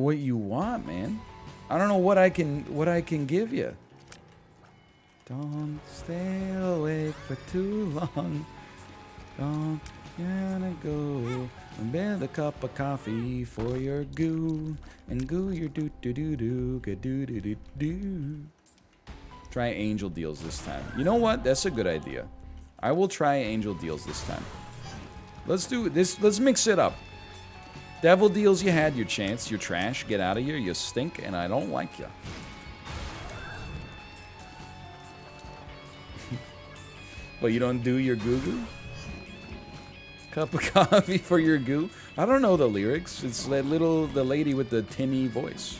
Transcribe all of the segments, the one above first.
what you want, man. I don't know what I can give you. Don't stay awake for too long. Don't gotta go. Bend a cup of coffee for your goo. And goo your doo doo doo doo doo doo doo doo. Try angel deals this time. You know what? That's a good idea. I will try angel deals this time. Let's do this. Let's mix it up. Devil deals, you had your chance. You're trash. Get out of here. You stink, and I don't like you. But you don't do your goo-goo? Cup of coffee for your goo? I don't know the lyrics. It's that the lady with the tinny voice.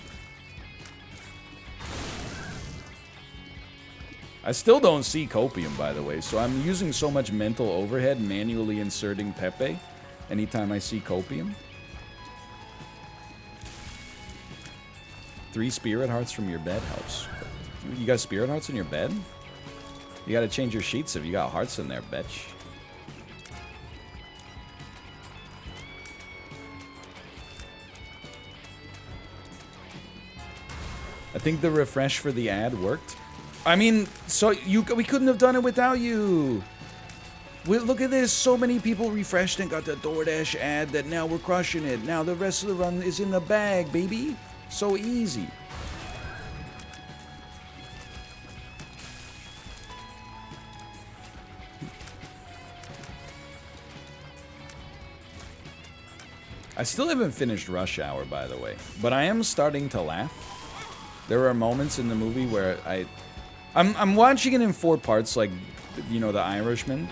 I still don't see copium, by the way, so I'm using so much mental overhead manually inserting Pepe anytime I see copium. 3 spirit hearts from your bed helps. You got spirit hearts in your bed? You gotta change your sheets if you got hearts in there, bitch. I think the refresh for the ad worked. I mean, so we couldn't have done it without you. Look at this. So many people refreshed and got the DoorDash ad that now we're crushing it. Now the rest of the run is in the bag, baby. So easy. I still haven't finished Rush Hour, by the way, but I am starting to laugh. There are moments in the movie where I'm watching it in 4 parts, like, you know, The Irishman.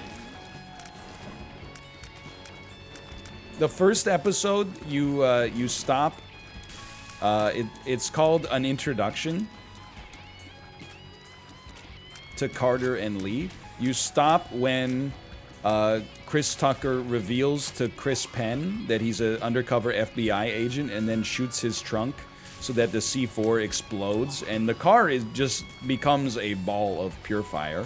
The first episode, you stop. It's called An Introduction to Carter and Lee. You stop when Chris Tucker reveals to Chris Penn that he's an undercover FBI agent and then shoots his trunk so that the C4 explodes and the car just becomes a ball of pure fire.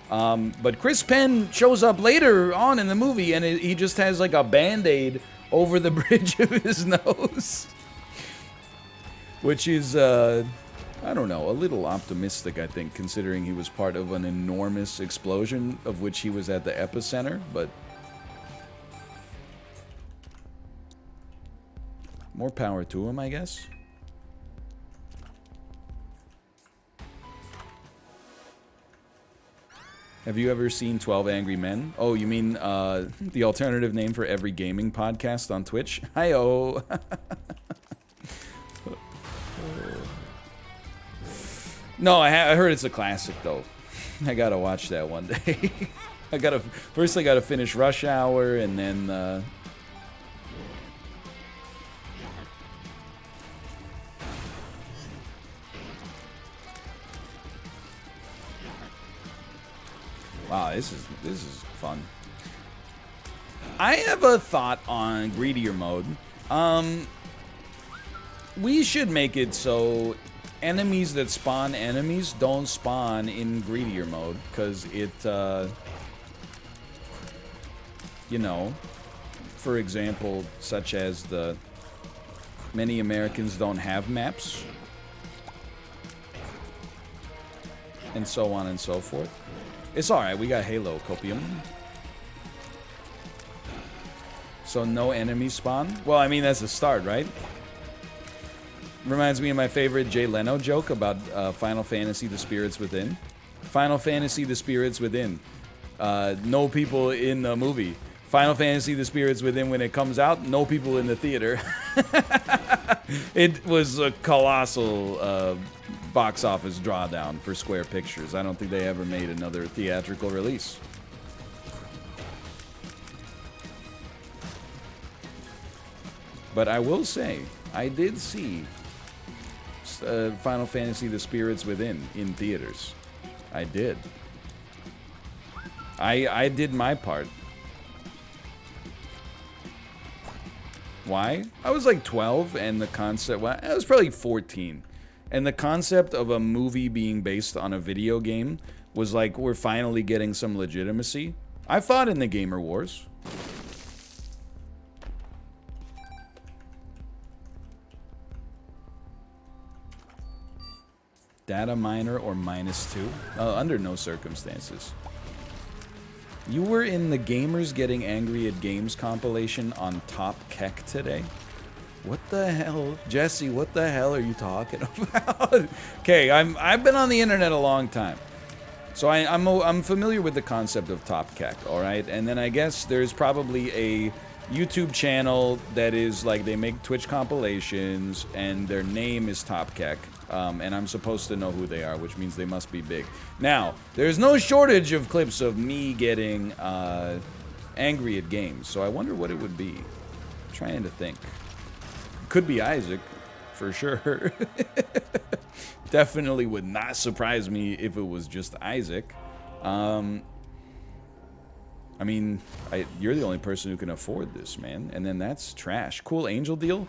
But Chris Penn shows up later on in the movie and he just has like a Band-Aid over the bridge of his nose. Which is, I don't know, a little optimistic, I think, considering he was part of an enormous explosion of which he was at the epicenter, but more power to him, I guess. Have you ever seen 12 Angry Men? Oh, you mean the alternative name for every gaming podcast on Twitch? Hi-oh! No, I heard it's a classic, though. I gotta watch that one day. First I gotta finish Rush Hour, and then... Wow, this is fun. I have a thought on greedier mode. We should make it so enemies that spawn enemies don't spawn in greedier mode, because it, you know, for example, such as the many Americans don't have maps, and so on and so forth. It's alright, we got Halo Copium. So no enemies spawn? Well, I mean, that's the start, right? Reminds me of my favorite Jay Leno joke about Final Fantasy The Spirits Within. Final Fantasy The Spirits Within. No people in the movie. Final Fantasy The Spirits Within, when it comes out, no people in the theater. It was a colossal box office drawdown for Square Pictures. I don't think they ever made another theatrical release. But I will say, I did see Final Fantasy The Spirits Within in theaters. I did. I did my part. Why? I was like 12, and the concept... Well, I was probably 14. And the concept of a movie being based on a video game was like, we're finally getting some legitimacy. I fought in the Gamer Wars. Data miner or -2? Under no circumstances. You were in the Gamers Getting Angry at Games compilation on Top Keck today? What the hell? Jesse, what the hell are you talking about? Okay, I've been on the internet a long time. So I'm familiar with the concept of Top Keck, alright? And then I guess there's probably a YouTube channel that is like, they make Twitch compilations, and their name is Top Keck. And I'm supposed to know who they are, which means they must be big. Now, there's no shortage of clips of me getting angry at games, so I wonder what it would be. I'm trying to think. Could be Isaac, for sure. Definitely would not surprise me if it was just Isaac. I mean, you're the only person who can afford this, man. And then that's trash. Cool angel deal.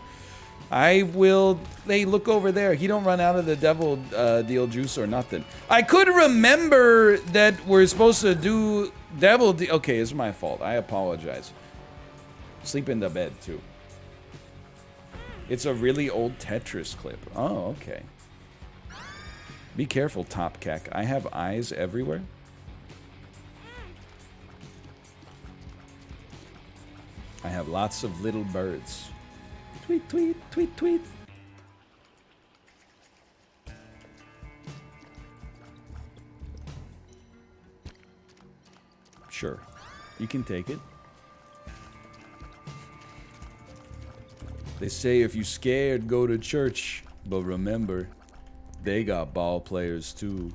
I will... Hey, look over there. He don't run out of the devil deal juice or nothing. I could remember that we're supposed to do devil deal... Okay, it's my fault. I apologize. Sleep in the bed, too. It's a really old Tetris clip. Oh, okay. Be careful, Top Keck. I have eyes everywhere. I have lots of little birds. Tweet, tweet, tweet, tweet. Sure. You can take it. They say if you scared, go to church. But remember, they got ball players too.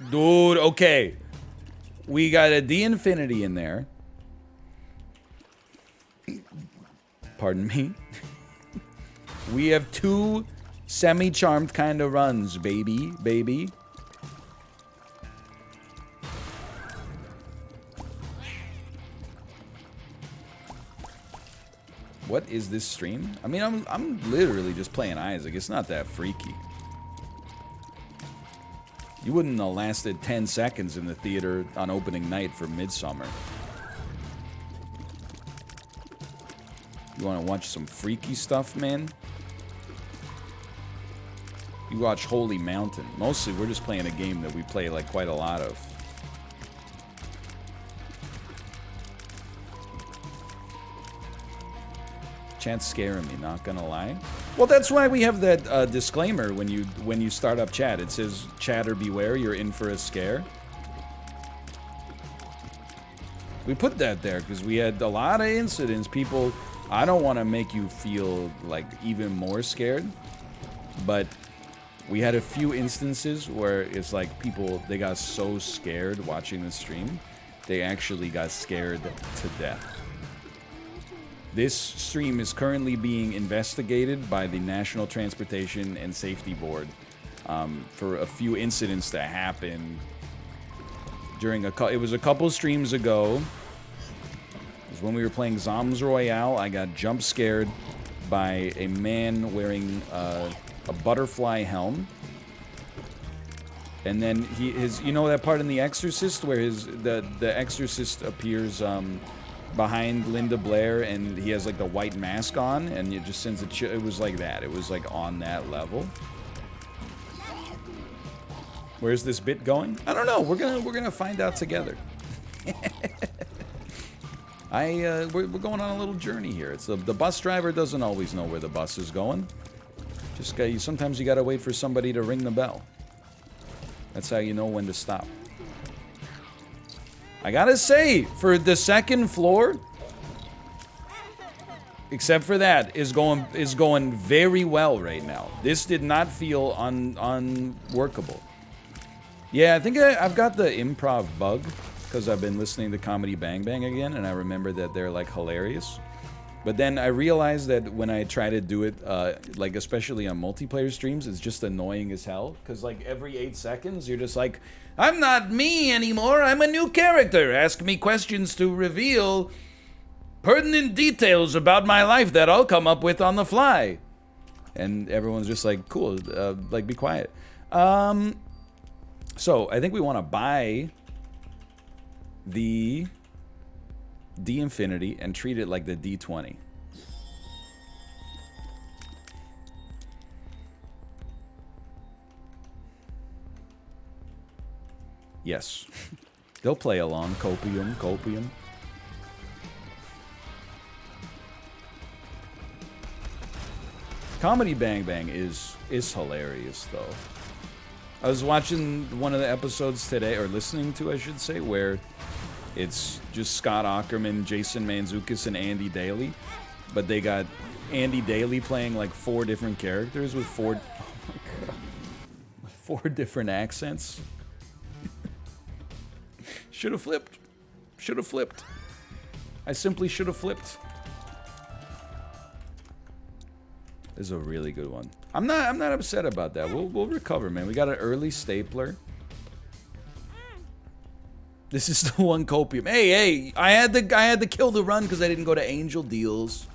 Dude, okay. We got a D-Infinity in there. Pardon me. We have 2 semi-charmed kind of runs, baby. Baby. What is this stream? I mean, I'm literally just playing Isaac. It's not that freaky. You wouldn't have lasted 10 seconds in the theater on opening night for Midsummer. You want to watch some freaky stuff, man? You watch Holy Mountain. Mostly, we're just playing a game that we play like quite a lot of. Chat's scaring me, not gonna lie. Well, that's why we have that disclaimer when you start up chat. It says, "Chatter beware, you're in for a scare." We put that there because we had a lot of incidents. People, I don't want to make you feel like even more scared, but we had a few instances where it's like people, they got so scared watching the stream, they actually got scared to death. This stream is currently being investigated by the National Transportation and Safety Board for a few incidents that happened during it was a couple streams ago. It was when we were playing Zombs Royale. I got jump scared by a man wearing a butterfly helm. And then you know that part in The Exorcist where the Exorcist appears behind Linda Blair, and he has like the white mask on, and it just sends it was like that. It was like on that level. Where's this bit going? I don't know. We're gonna find out together. We're going on a little journey here. It's the bus driver doesn't always know where the bus is going. Just sometimes you gotta wait for somebody to ring the bell. That's how you know when to stop. I gotta say, for the second floor, except for that, is going very well right now. This did not feel unworkable. Yeah, I think I've got the improv bug because I've been listening to Comedy Bang Bang again, and I remember that they're like hilarious. But then I realized that when I try to do it, like especially on multiplayer streams, it's just annoying as hell. Because like every 8 seconds, you're just like, I'm not me anymore, I'm a new character. Ask me questions to reveal pertinent details about my life that I'll come up with on the fly. And everyone's just like, cool, like be quiet. So I think we want to buy the D-Infinity and treat it like the D20. Yes. They'll play along. Copium, copium. Comedy Bang Bang is hilarious, though. I was watching one of the episodes today, or listening to, I should say, where it's just Scott Aukerman, Jason Mantzoukas, and Andy Daly. But they got Andy Daly playing like 4 different characters with 4 different accents. Should have flipped. Should have flipped. I simply should have flipped. This is a really good one. I'm not upset about that. We'll recover, man. We got an early stapler. This is the one copium. Hey, I had to kill the run because I didn't go to Angel Deals.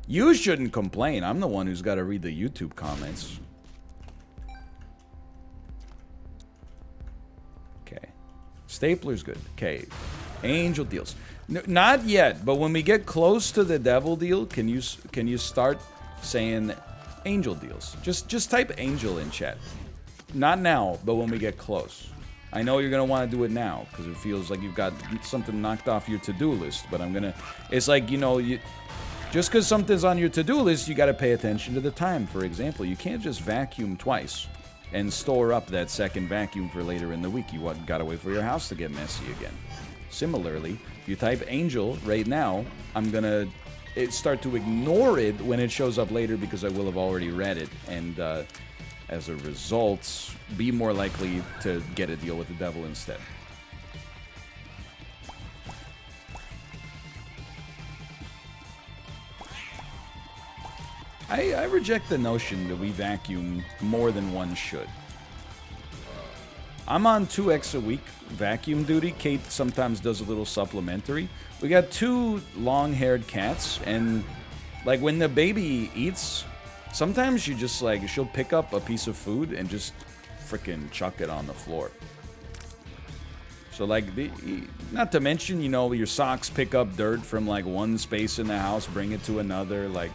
You shouldn't complain. I'm the one who's got to read the YouTube comments. Okay. Stapler's good. Okay. Angel Deals. No, not yet, but when we get close to the devil deal, can you start saying Angel Deals? Just type Angel in chat. Not now, but when we get close. I know you're going to want to do it now, because it feels like you've got something knocked off your to-do list, but I'm going to... It's like, you know, just because something's on your to-do list, you got to pay attention to the time. For example, you can't just vacuum twice and store up that second vacuum for later in the week. You got to wait for your house to get messy again. Similarly, if you type Angel right now, I'm going to start to ignore it when it shows up later because I will have already read it. And as a result, be more likely to get a deal with the devil instead. I reject the notion that we vacuum more than one should. I'm on 2x a week vacuum duty. Kate sometimes does a little supplementary. We got 2 long-haired cats, and like when the baby eats, sometimes you just like, she'll pick up a piece of food and just freaking chuck it on the floor. So like, not to mention, you know, your socks pick up dirt from like one space in the house, bring it to another, like.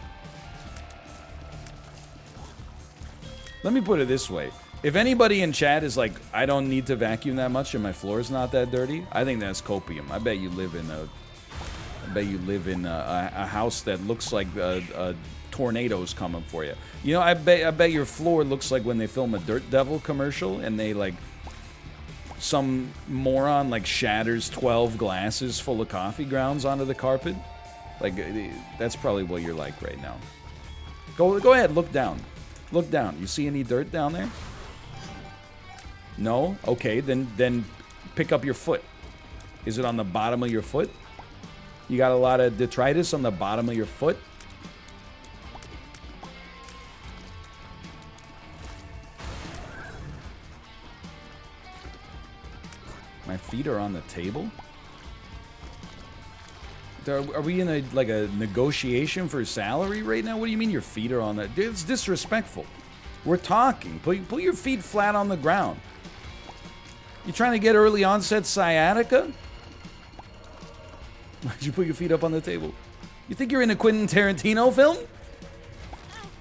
Let me put it this way. If anybody in chat is like, I don't need to vacuum that much and my floor's not that dirty, I think that's copium. I bet you live in a house that looks like a tornado's coming for you. You know, I bet your floor looks like when they film a Dirt Devil commercial and they like, some moron like shatters 12 glasses full of coffee grounds onto the carpet. Like, that's probably what you're like right now. Go ahead, look down. Look down. You see any dirt down there? No? Okay, then pick up your foot. Is it on the bottom of your foot? You got a lot of detritus on the bottom of your foot? My feet are on the table? Are we in a negotiation for salary right now? What do you mean your feet are on that? It's disrespectful. We're talking. Put your feet flat on the ground. You trying to get early onset sciatica? Why'd you put your feet up on the table? You think you're in a Quentin Tarantino film?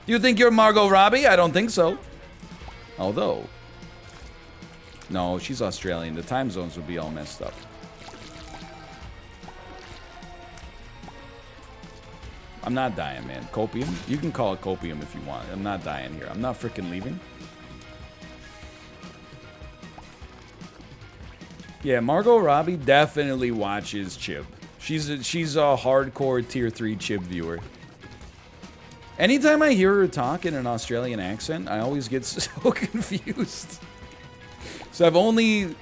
You think you're Margot Robbie? I don't think so. Although, no, she's Australian. The time zones would be all messed up. I'm not dying, man. Copium? You can call it copium if you want. I'm not dying here. I'm not freaking leaving. Yeah, Margot Robbie definitely watches Chib. She's a hardcore tier 3 Chib viewer. Anytime I hear her talk in an Australian accent, I always get so confused. So I've only...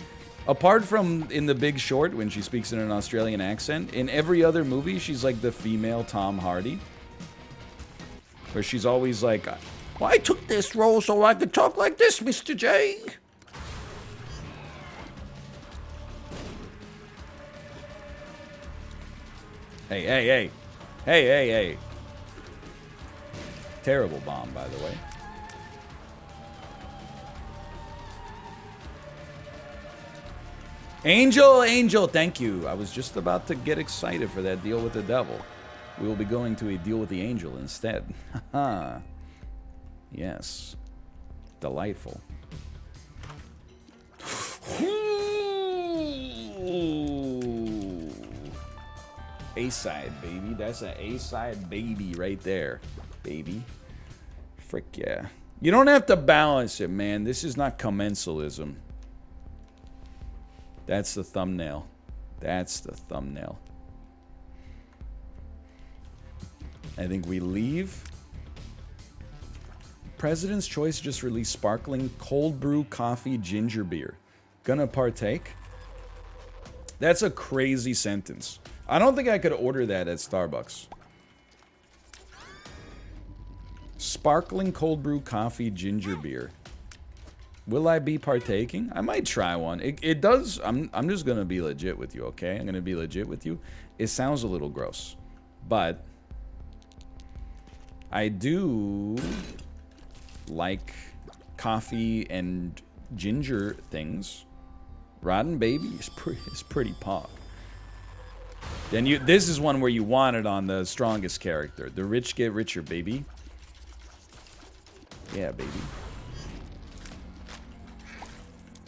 Apart from in The Big Short, when she speaks in an Australian accent, in every other movie, she's like the female Tom Hardy. Where she's always like, well, I took this role so I could talk like this, Mr. J. Hey. Terrible bomb, by the way. Angel, thank you. I was just about to get excited for that deal with the devil. We will be going to a deal with the angel instead. Haha. Yes. Delightful. Ooh. A-side, baby. That's an A-side baby right there, baby. Frick yeah. You don't have to balance it, man. This is not commensalism. That's the thumbnail. That's the thumbnail. I think we leave. President's Choice just released sparkling cold brew coffee ginger beer. Gonna partake? That's a crazy sentence. I don't think I could order that at Starbucks. Sparkling cold brew coffee ginger beer. Will I be partaking? I might try one. It does. I'm just gonna be legit with you, okay? I'm gonna be legit with you. It sounds a little gross, but I do like coffee and ginger things. Rotten Baby is pretty pog. Then this is one where you want it on the strongest character. The rich get richer, baby. Yeah, baby.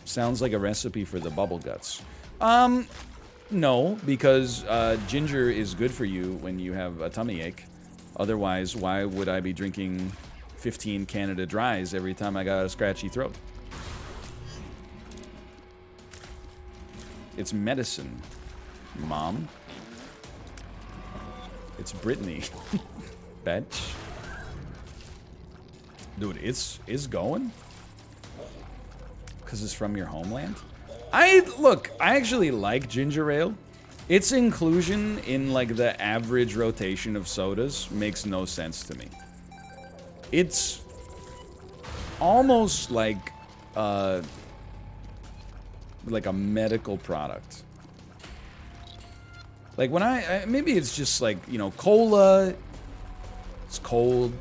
Sounds like a recipe for the bubble guts. No, because ginger is good for you when you have a tummy ache. Otherwise, why would I be drinking 15 Canada Dries every time I got a scratchy throat? It's medicine, Mom. It's Brittany. Bitch. Dude, it's going? Because it's from your homeland? I actually like ginger ale. Its inclusion in, like, the average rotation of sodas makes no sense to me. It's almost like a medical product. Like, when maybe it's just, like, you know, cola. It's cold,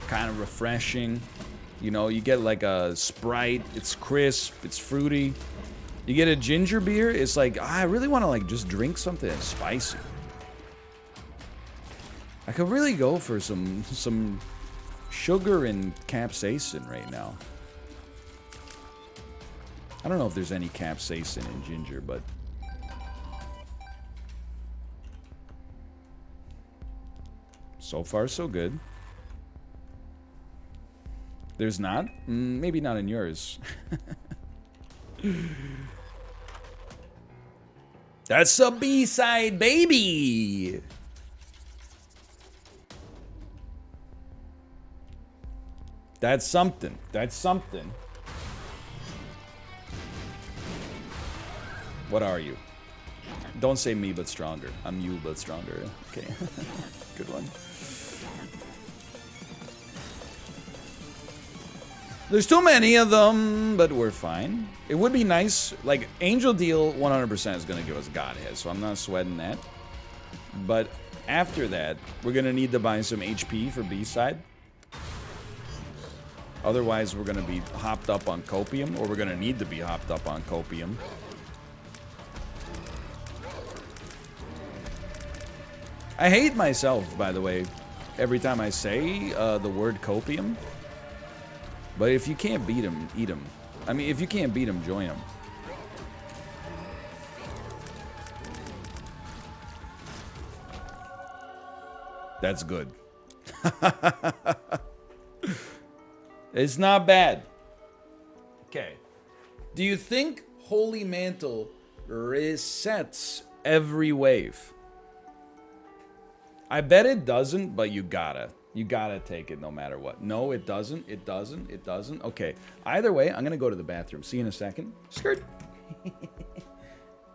kind of refreshing. You know, you get, like, a Sprite. It's crisp. It's fruity. You get a ginger beer, it's like, I really want to, like, just drink something that's spicy. I could really go for some sugar and capsaicin right now. I don't know if there's any capsaicin in ginger, but... so far, so good. There's not? Maybe not in yours. That's a B-side, baby! That's something. That's something. What are you? Don't say me, but stronger. I'm you, but stronger. Okay. Good one. There's too many of them, but we're fine. It would be nice, like, Angel Deal 100% is going to give us Godhead, so I'm not sweating that. But after that, we're going to need to buy some HP for B-side. Otherwise, we're going to be hopped up on Copium, or we're going to need to be hopped up on Copium. I hate myself, by the way, every time I say the word Copium. But if you can't beat him, eat him. I mean, if you can't beat him, join him. That's good. It's not bad. Okay. Do you think Holy Mantle resets every wave? I bet it doesn't, but you gotta. You gotta take it no matter what. No, it doesn't. It doesn't. It doesn't. Okay. Either way, I'm gonna go to the bathroom. See you in a second. Skirt.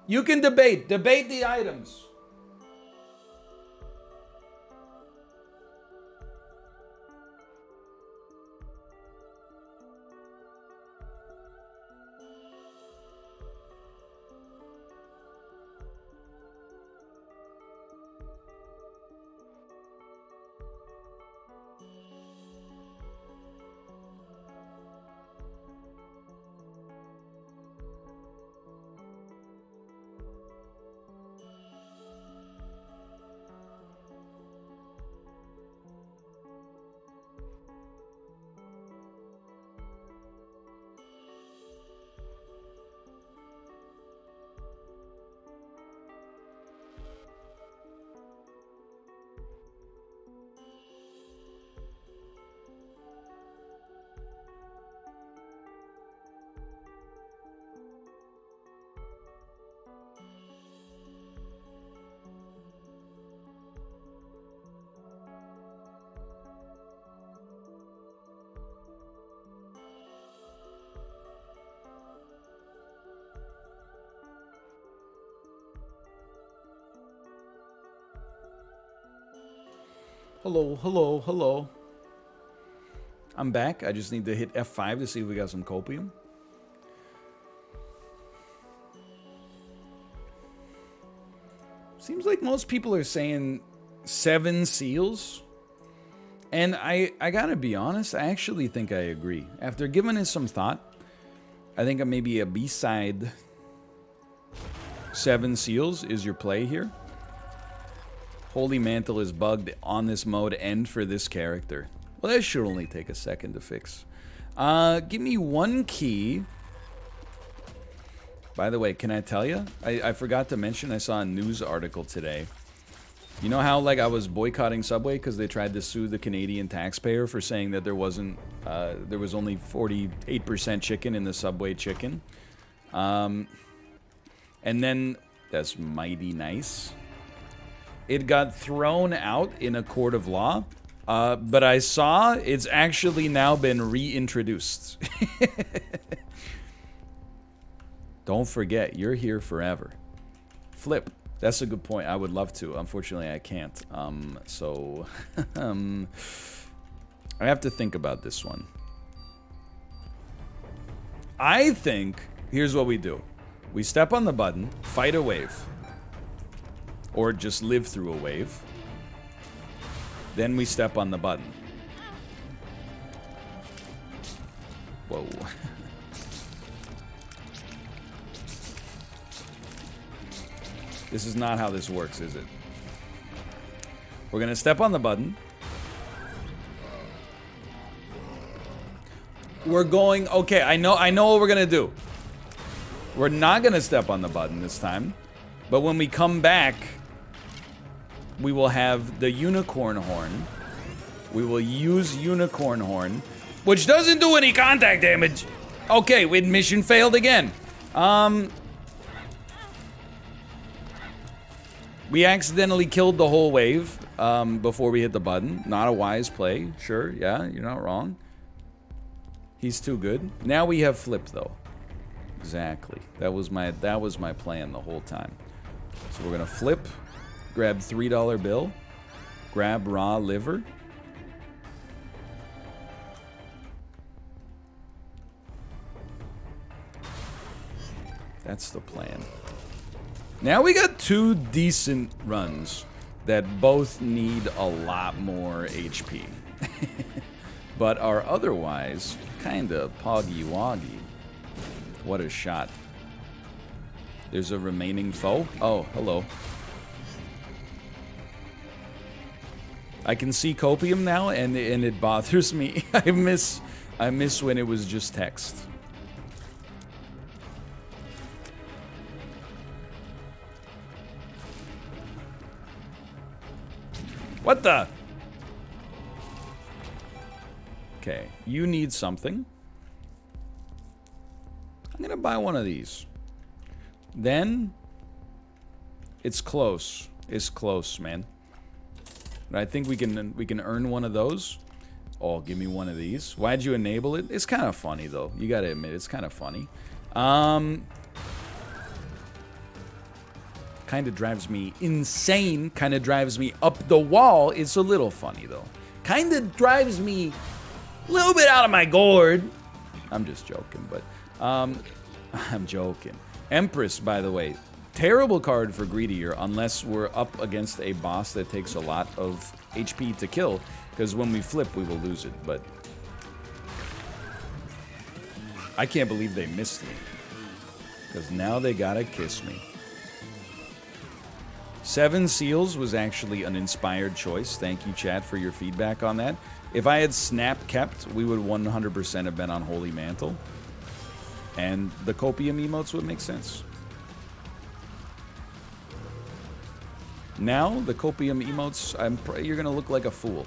You can debate. Debate the items. Hello, hello, hello. I'm back. I just need to hit F5 to see if we got some copium. Seems like most people are saying 7 seals. And I gotta be honest, I actually think I agree. After giving it some thought, I think maybe a B-side 7 seals is your play here. Holy Mantle is bugged on this mode and for this character. Well, that should only take a second to fix. Give me 1 key. By the way, can I tell you? I forgot to mention, I saw a news article today. You know how, like, I was boycotting Subway because they tried to sue the Canadian taxpayer for saying that there was only 48% chicken in the Subway chicken? And then, that's mighty nice. It got thrown out in a court of law, but I saw it's actually now been reintroduced. Don't forget, you're here forever. Flip. That's a good point. I would love to. Unfortunately, I can't. So I have to think about this one. I think, here's what we do. We step on the button, fight a wave. Or just live through a wave. Then we step on the button. Whoa. This is not how this works, is it? We're gonna step on the button. We're going, okay, I know what we're gonna do. We're not gonna step on the button this time. But when we come back, we will have the unicorn horn. We will use unicorn horn, which doesn't do any contact damage. Okay, mission failed again. We accidentally killed the whole wave before we hit the button. Not a wise play. Sure, yeah, you're not wrong. He's too good. Now we have flip though. Exactly. That was my plan the whole time. So we're gonna flip, grab $3 bill, grab raw liver. That's the plan. Now we got 2 decent runs that both need a lot more HP. But are otherwise kinda poggy-woggy. What a shot. There's a remaining foe? Oh, hello. I can see copium now, and it bothers me. I miss when it was just text. What the? Okay, you need something. I'm gonna buy one of these. Then, it's close. It's close, man. But I think we can earn one of those. Oh, give me one of these. Why'd you enable it? It's kind of funny, though. You gotta admit, it's kind of funny. Kind of drives me insane. Kind of drives me up the wall. It's a little funny, though. Kind of drives me a little bit out of my gourd. I'm just joking, but... I'm joking. Empress, by the way, terrible card for Greedier unless we're up against a boss that takes a lot of HP to kill, because when we flip, we will lose it, but... I can't believe they missed me, because now they gotta kiss me. 7 seals was actually an inspired choice. Thank you, chat, for your feedback on that. If I had snap kept, we would 100% have been on Holy Mantle. And the copium emotes would make sense. Now, the copium emotes, you're gonna look like a fool.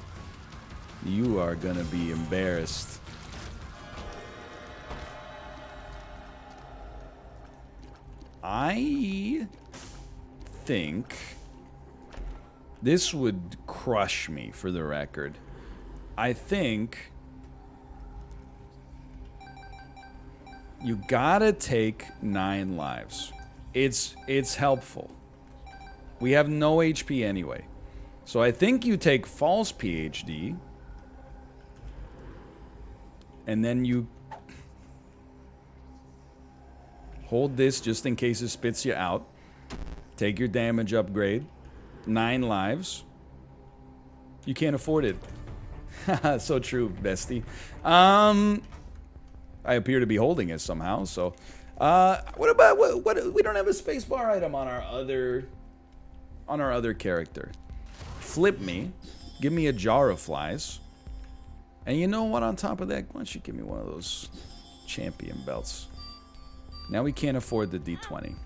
You are gonna be embarrassed. I think this would crush me, for the record. I think you gotta take 9 lives. It's helpful. We have no HP anyway. So I think you take false PhD. And then you hold this just in case it spits you out. Take your damage upgrade. 9 lives. You can't afford it. So true, bestie. I appear to be holding it somehow, so... what about... What, we don't have a spacebar item on our other... On our other character. Flip me. Give me a jar of flies. And you know what, on top of that, why don't you give me one of those champion belts? Now we can't afford the D20.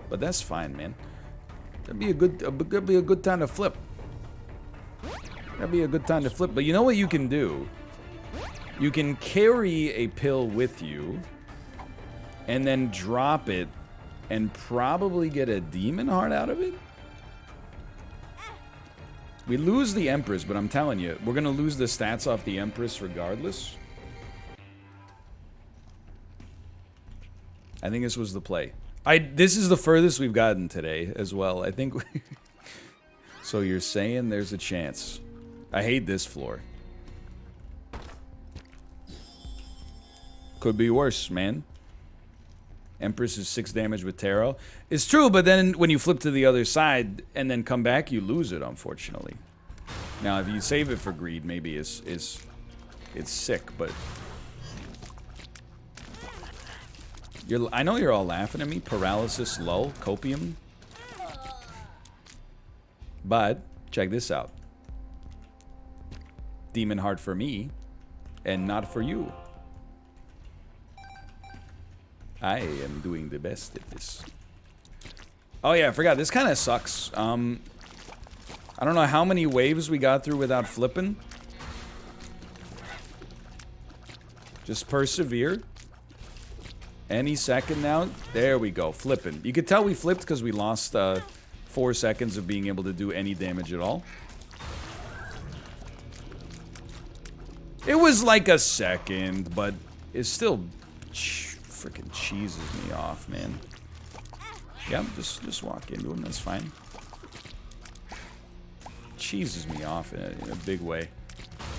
But that's fine, man. That'd be a good time to flip. That'd be a good time to flip. But you know what you can do? You can carry a pill with you and then drop it and probably get a demon heart out of it? We lose the Empress, but I'm telling you, we're going to lose the stats off the Empress regardless. I think this was the play. This is the furthest we've gotten today as well. I think... So you're saying there's a chance. I hate this floor. Could be worse, man. Empress is 6 damage with Tarot. It's true, but then when you flip to the other side and then come back, you lose it, unfortunately. Now, if you save it for greed, maybe it's sick, but... I know you're all laughing at me. Paralysis, lull, copium. But, check this out. Demon heart for me, and not for you. I am doing the best at this. Oh yeah, I forgot. This kind of sucks. I don't know how many waves we got through without flipping. Just persevere. Any second now. There we go. Flipping. You could tell we flipped because we lost 4 seconds of being able to do any damage at all. It was like a second, but it's still... freaking cheeses me off, man. Yeah, just walk into him, that's fine. Cheeses me off in a big way.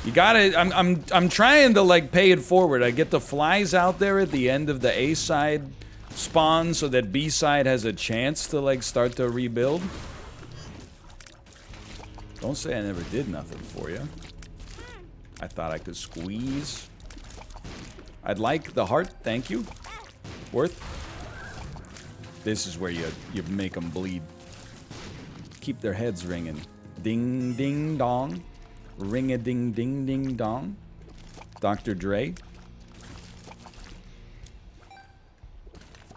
You gotta, I'm trying to like pay it forward. I get the flies out there at the end of the A side spawn so that B side has a chance to like start to rebuild. Don't say I never did nothing for you. I thought I could squeeze. I'd like the heart, thank you. Worth. This is where you make them bleed. Keep their heads ringing. Ding, ding, dong. Ring-a-ding, ding, ding, dong. Dr. Dre.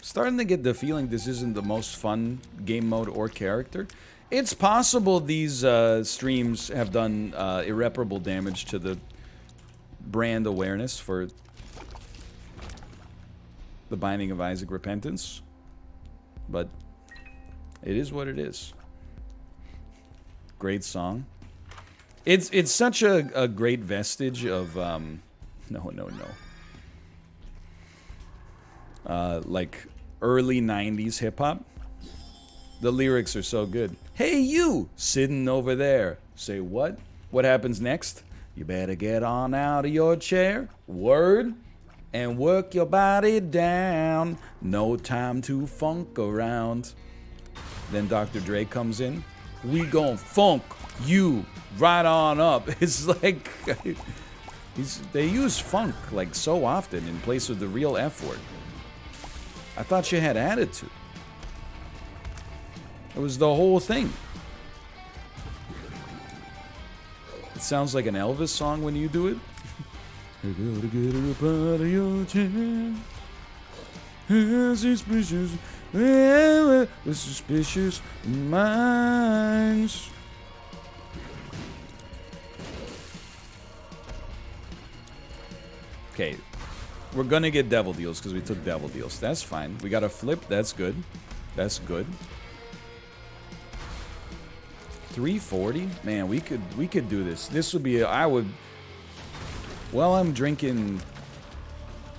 Starting to get the feeling this isn't the most fun game mode or character. It's possible these streams have done irreparable damage to the brand awareness for The Binding of Isaac Repentance. But it is what it is. Great song. It's such a great vestige of like early 90s hip-hop. The lyrics are so good. Hey you, sitting over there. Say what? What happens next? You better get on out of your chair. Word. And work your body down. No time to funk around. Then Dr. Dre comes in. We gon' funk you right on up. It's like they use funk like so often in place of the real F word. I thought you had attitude. It was the whole thing. It sounds like an Elvis song when you do it. I gotta get her up out of your chair. Suspicious, with suspicious minds. Okay, we're gonna get devil deals because we took devil deals. That's fine. We got a flip. That's good. That's good. 340? Man, we could do this. This would be well, I'm drinking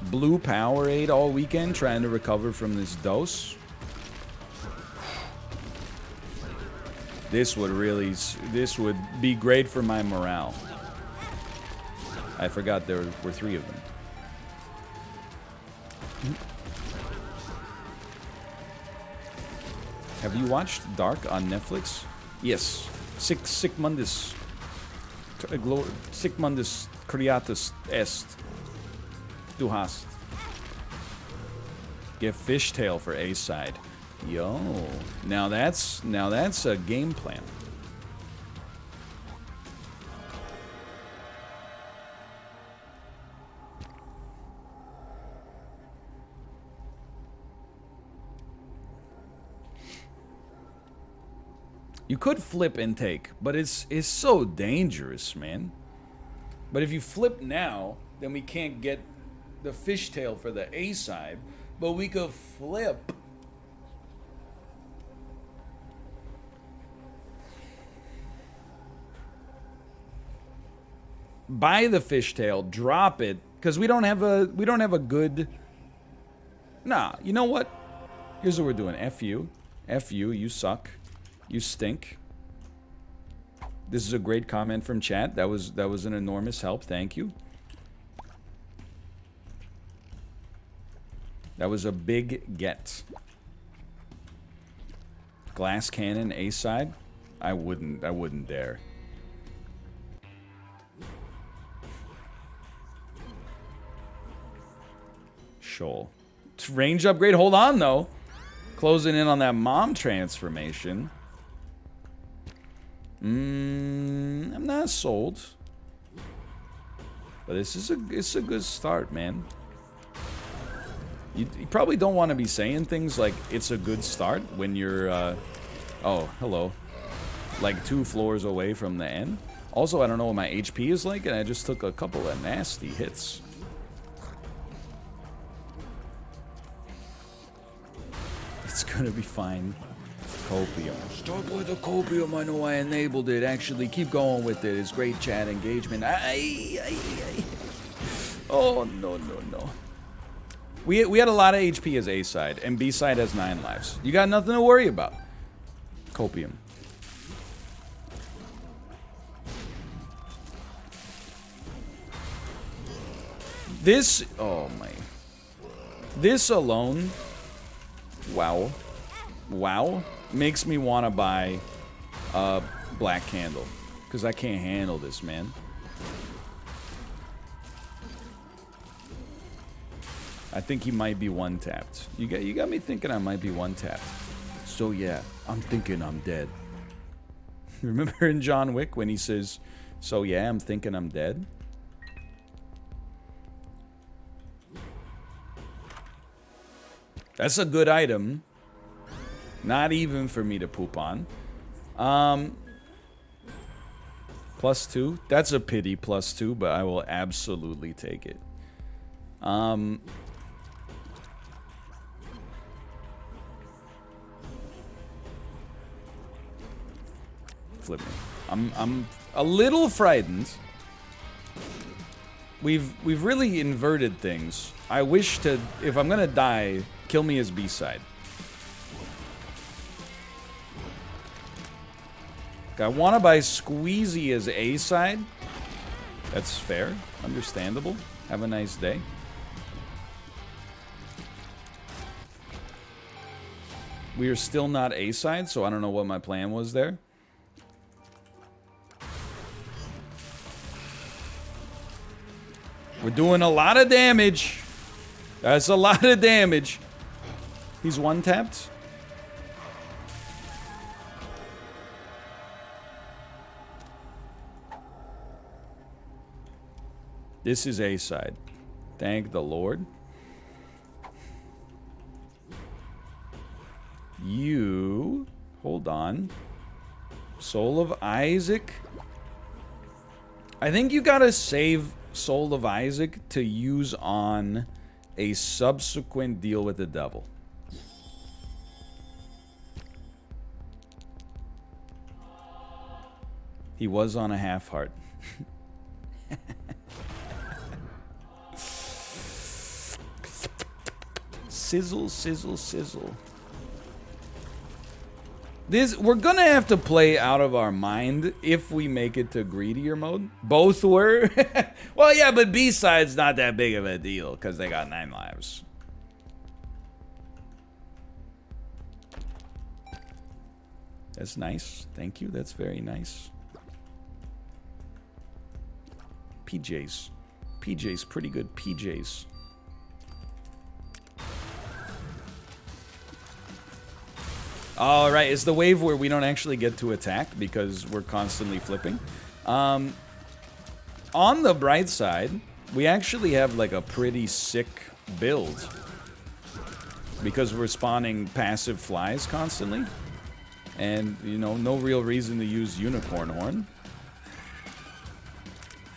blue Powerade all weekend trying to recover from this dose. This would really, this would be great for my morale. I forgot there were 3 of them. Have you watched Dark on Netflix? Yes. Sic mundus creatus est. Du hast. Get Fishtail for A side. Yo. Now that's a game plan. You could flip and take, but it's so dangerous, man. But if you flip now, then we can't get the Fishtail for the A side, but we could flip. Buy the Fishtail, drop it, because we don't have a good. Nah, you know what? Here's what we're doing. F you, you suck. You stink. This is a great comment from chat. That was an enormous help. Thank you. That was a big get. Glass cannon A side. I wouldn't dare. Shoal. Range upgrade. Hold on though. Closing in on that mom transformation. I'm not sold. But it's a good start, man. You probably don't want to be saying things like it's a good start when you're oh, hello. Like 2 floors away from the end. Also, I don't know what my HP is like, and I just took a couple of nasty hits. It's gonna be fine. Copium. Start with the copium. I know I enabled it. Actually, keep going with it. It's great chat engagement. Oh, no. We had a lot of HP as A side, and B side has 9 lives. You got nothing to worry about. Copium. This, oh my. This alone, wow, makes me want to buy a black candle. Because I can't handle this, man. I think he might be one-tapped. You got me thinking I might be one-tapped. So yeah, I'm thinking I'm dead. Remember in John Wick when he says, so yeah, I'm thinking I'm dead? That's a good item. Not even for me to poop on. +2. That's a pity +2, but I will absolutely take it. Flip me. I'm a little frightened. We've really inverted things. I wish to, if I'm gonna die, kill me as B-side. I want to buy Squeezy as A-side. That's fair. Understandable. Have a nice day. We are still not A-side, so I don't know what my plan was there. We're doing a lot of damage. That's a lot of damage. He's one-tapped. This is A-side. Thank the Lord. You... Hold on. Soul of Isaac. I think you gotta save Soul of Isaac to use on a subsequent deal with the devil. He was on a half heart. Sizzle, sizzle, sizzle. We're gonna have to play out of our mind if we make it to greedier mode. Both were. Well, yeah, but B-side's not that big of a deal because they got 9 lives. That's nice. Thank you. That's very nice. PJs. PJs, pretty good PJs. All right, it's the wave where we don't actually get to attack because we're constantly flipping. On the bright side, we actually have like a pretty sick build because we're spawning passive flies constantly. And, you know, no real reason to use Unicorn Horn.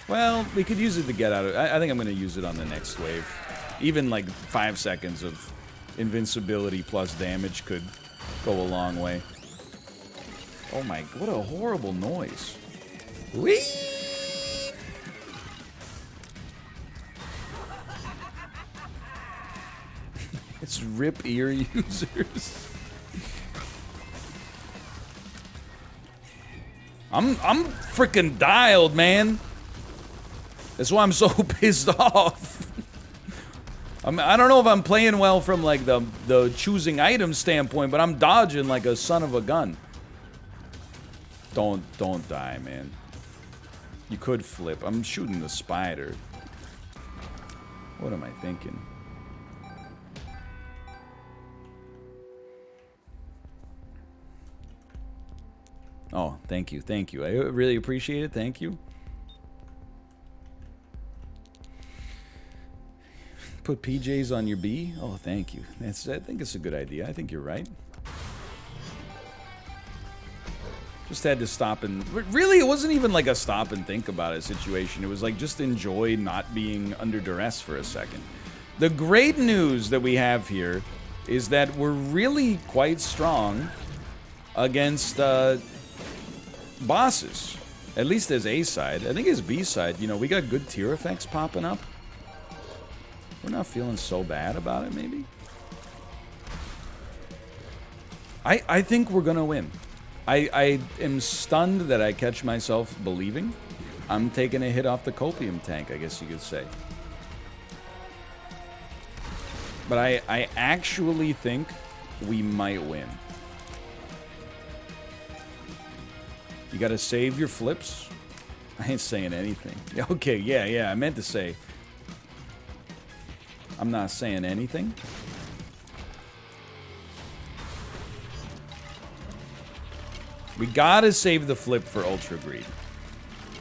Well, we could use it to get out of... I think I'm going to use it on the next wave. Even like 5 seconds of invincibility plus damage could go a long way. Oh my... What a horrible noise. Whee! It's rip ear users. I'm freaking dialed, man. That's why I'm so pissed off. I don't know if I'm playing well from like the choosing item standpoint, but I'm dodging like a son of a gun. Don't die, man. You could flip. I'm shooting the spider. What am I thinking? Oh, thank you, thank you. I really appreciate it. Thank you. Put PJs on your B? Oh, thank you. I think it's a good idea. I think you're right. Just had to stop and... Really, it wasn't even like a stop and think about it situation. It was like just enjoy not being under duress for a second. The great news that we have here is that we're really quite strong against bosses. At least as A side. I think as B side, you know, we got good tier effects popping up. We're not feeling so bad about it, maybe? I think we're gonna win. I am stunned that I catch myself believing. I'm taking a hit off the copium tank, I guess you could say. But I actually think we might win. You gotta save your flips. I ain't saying anything. Okay, yeah, I meant to say. I'm not saying anything. We gotta save the flip for Ultra Greed.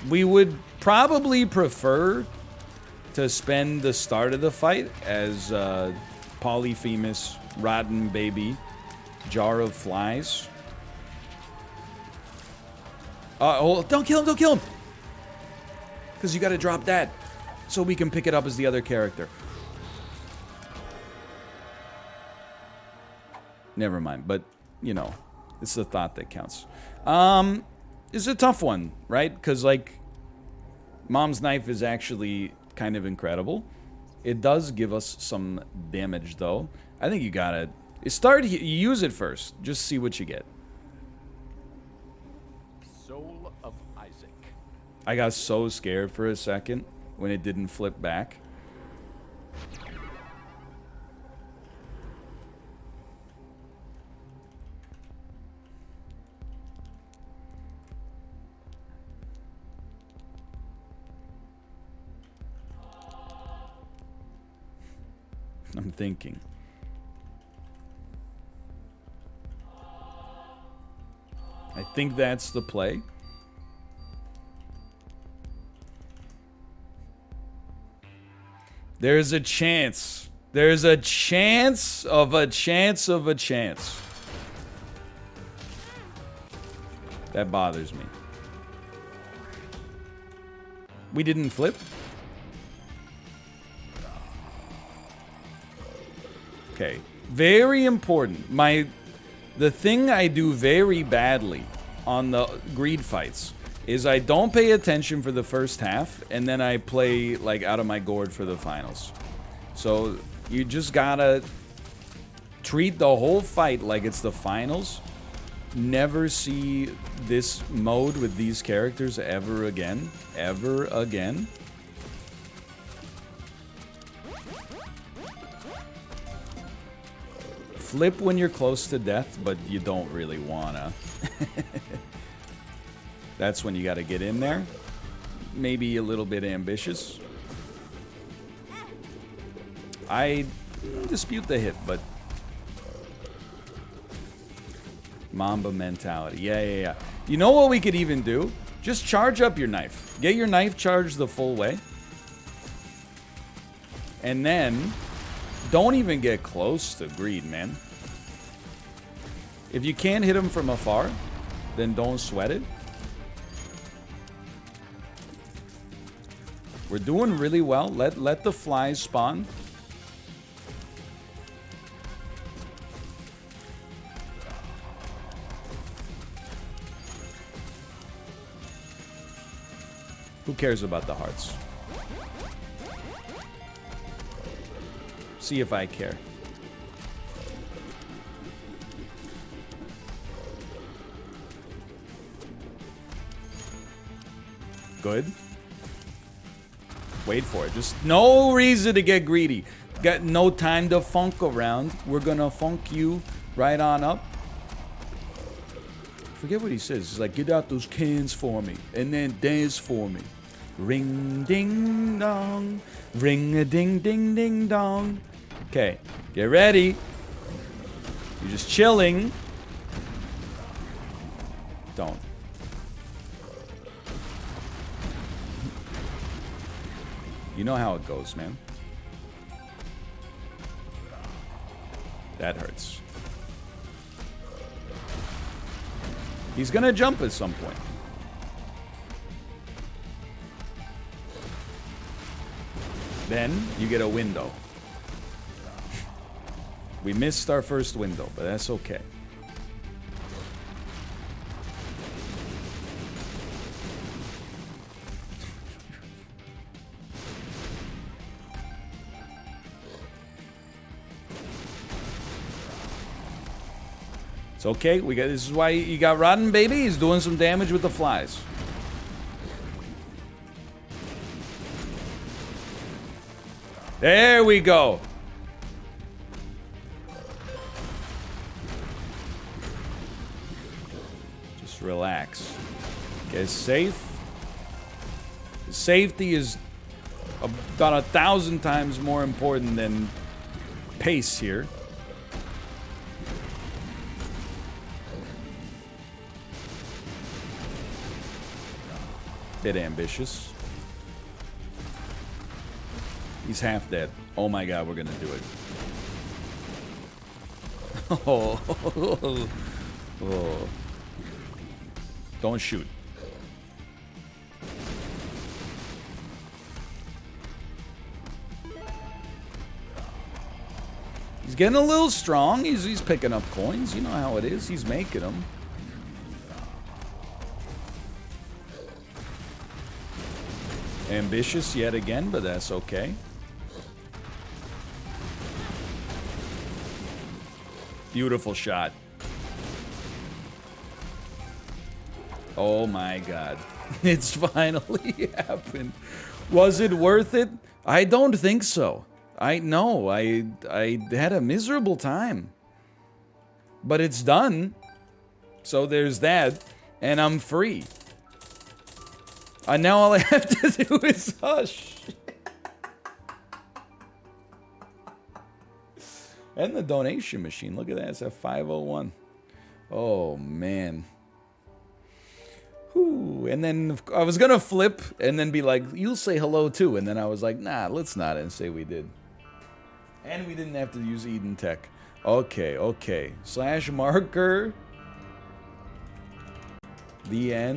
We would probably prefer to spend the start of the fight as Polyphemus, Rotten Baby, Jar of Flies. Oh, don't kill him, don't kill him! Because you gotta drop that so we can pick it up as the other character. Never mind, but, you know, it's the thought that counts. It's a tough one, right? Because, like, Mom's Knife is actually kind of incredible. It does give us some damage, though. I think you gotta... You use it first. Just see what you get. Soul of Isaac. I got so scared for a second when it didn't flip back. I'm thinking. I think that's the play. There's a chance. There's a chance of a chance of a chance. That bothers me. We didn't flip? Okay. Very important. The thing I do very badly on the greed fights is I don't pay attention for the first half, and then I play, like, out of my gourd for the finals. So, you just gotta treat the whole fight like it's the finals, never see this mode with these characters ever again. Ever again. Flip when you're close to death, but you don't really wanna. That's when you gotta get in there. Maybe a little bit ambitious. I dispute the hit, but... Mamba mentality. Yeah. You know what we could even do? Just charge up your knife. Get your knife charged the full way. And then... don't even get close to greed, man. If you can't hit him from afar, then don't sweat it. We're doing really well. Let the flies spawn. Who cares about the hearts? See if I care. Good. Wait for it. Just no reason to get greedy. Got no time to funk around. We're gonna funk you right on up. Forget what he says. He's like, get out those cans for me. And then dance for me. Ring ding dong. Ring a ding ding ding dong. Okay. Get ready. You're just chilling. Don't. You know how it goes, man. That hurts. He's gonna jump at some point. Then you get a window. We missed our first window, but that's okay. It's okay. We got. This is why you got Rotten Baby. He's doing some damage with the flies. There we go. Just relax. Get safe. Safety is about 1,000 times more important than pace here. Bit ambitious. He's half dead. Oh my god, we're gonna do it. Oh. Don't shoot. He's getting a little strong. He's picking up coins. You know how it is. He's making them. Ambitious yet again, but that's okay. Beautiful shot. Oh my god. It's finally happened. Was it worth it? I don't think so. I had a miserable time. But it's done. So there's that. And I'm free. And now all I have to do is hush. And the donation machine. Look at that. It's at 501. Oh, man. Whew. And then I was going to flip and then be like, you'll say hello too. And then I was like, nah, let's not, and say we did. And we didn't have to use Eden Tech. Okay. Slash marker. The end.